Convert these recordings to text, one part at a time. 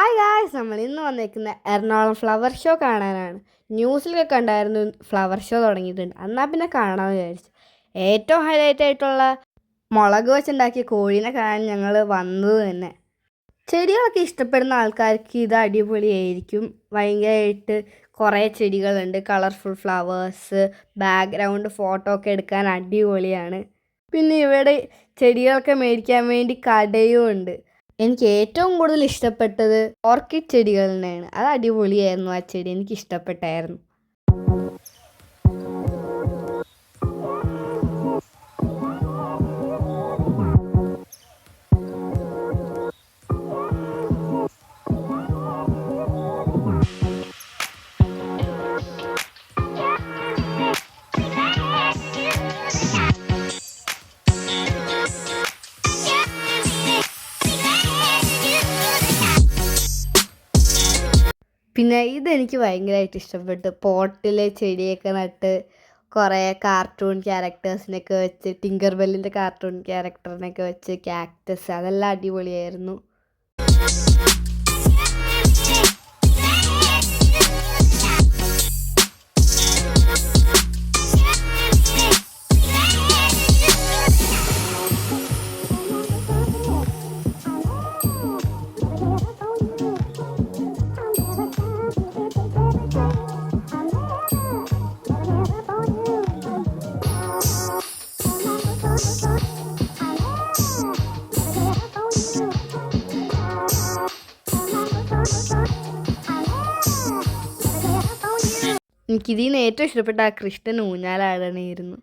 Hi guys, നമ്മൾ ഇന്ന് വന്നേക്കുന്ന എറണാകുളം ഫ്ലവർ ഷോ കാണാനാണ്. ന്യൂസിലൊക്കെ കണ്ടായിരുന്നു ഫ്ലവർ ഷോ തുടങ്ങിയിട്ടുണ്ട്. എന്നാൽ പിന്നെ കാണാമെന്ന് വിചാരിച്ചു. ഏറ്റവും ഹൈലൈറ്റ് ആയിട്ടുള്ള മുളക് വെച്ചുണ്ടാക്കിയ കോഴീനെ കാണാൻ ഞങ്ങൾ വന്നത് തന്നെ. ചെടികളൊക്കെ ഇഷ്ടപ്പെടുന്ന ആൾക്കാർക്ക് ഇത് അടിപൊളിയായിരിക്കും. ഭയങ്കരമായിട്ട് കുറേ ചെടികളുണ്ട്, കളർഫുൾ ഫ്ലവേഴ്സ്, ബാക്ക്ഗ്രൗണ്ട് ഫോട്ടോ ഒക്കെ എടുക്കാൻ അടിപൊളിയാണ്. പിന്നെ ഇവിടെ ചെടികളൊക്കെ മേടിക്കാൻ വേണ്ടി കടയും ഉണ്ട്. എനിക്ക് ഏറ്റവും കൂടുതൽ ഇഷ്ടപ്പെട്ടത് ഓർക്കിഡ് ചെടികൾ തന്നെയാണ്. അത് അടിപൊളിയായിരുന്നു. ആ ചെടി എനിക്ക് ഇഷ്ടപ്പെട്ടായിരുന്നു. പിന്നെ ഇതെനിക്ക് ഭയങ്കരമായിട്ട് ഇഷ്ടപ്പെട്ടു. പോട്ടിലെ ചെടിയൊക്കെ നട്ട് കുറേ കാർട്ടൂൺ ക്യാരക്ടേഴ്സിനൊക്കെ വെച്ച്, ടിങ്കർ ബെല്ലിൻ്റെ കാർട്ടൂൺ ക്യാരക്ടറിനൊക്കെ വെച്ച് ക്യാക്ടസ്, അതെല്ലാം അടിപൊളിയായിരുന്നു. എനിക്കിതിൽ നിന്ന് ഏറ്റവും ഇഷ്ടപ്പെട്ട ആ കൃഷ്ണൻ ഊഞ്ഞാലാടണമായിരുന്നു.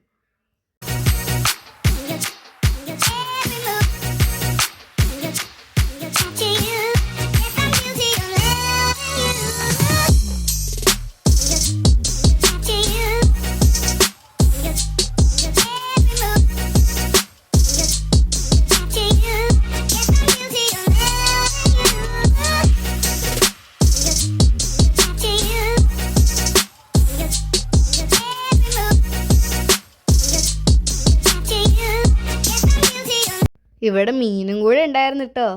ഇവിടെ മീനും കൂടെ ഉണ്ടായിരുന്നു കേട്ടോ.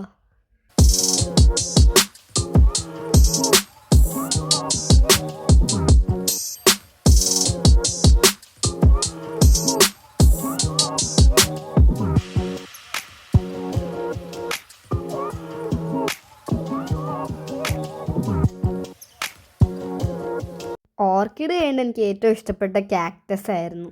ഓർക്കിഡ് കഴിഞ്ഞ് എനിക്ക് ഏറ്റവും ഇഷ്ടപ്പെട്ട കാക്ടസ് ആയിരുന്നു.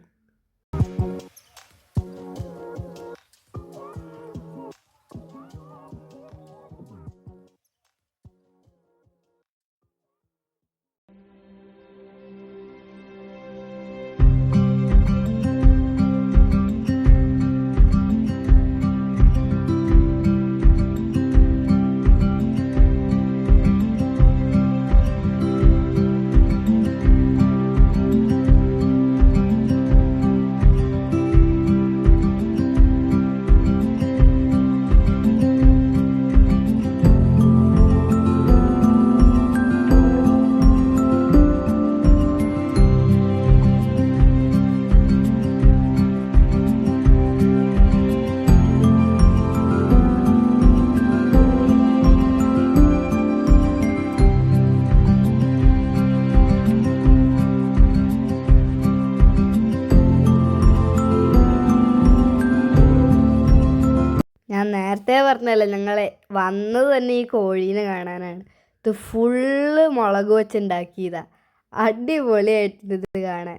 ഞാൻ നേരത്തെ പറഞ്ഞല്ലോ, ഞങ്ങളെ വന്നത് തന്നെ ഈ കോഴീനെ കാണാനാണ്. ഇത് ഫുള്ള് മുളക് വെച്ചുണ്ടാക്കിയതാണ്. അടിപൊളിയായിട്ടുണ്ട് ഇത് കാണാൻ.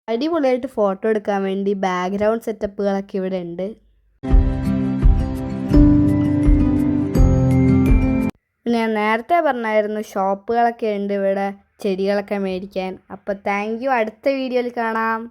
അടിപൊളിയായിട്ട് ഫോട്ടോ എടുക്കാൻ വേണ്ടി ബാക്ക്ഗ്രൗണ്ട് സെറ്റപ്പുകളൊക്കെ ഇവിടെ ഉണ്ട്. പിന്നെ ഞാൻ നേരത്തെ പറഞ്ഞായിരുന്നു ഷോപ്പുകളൊക്കെ ഉണ്ട് ഇവിടെ ചെടികളൊക്കെ മേടിക്കാൻ. അപ്പോൾ താങ്ക് യു. അടുത്ത വീഡിയോയിൽ കാണാം.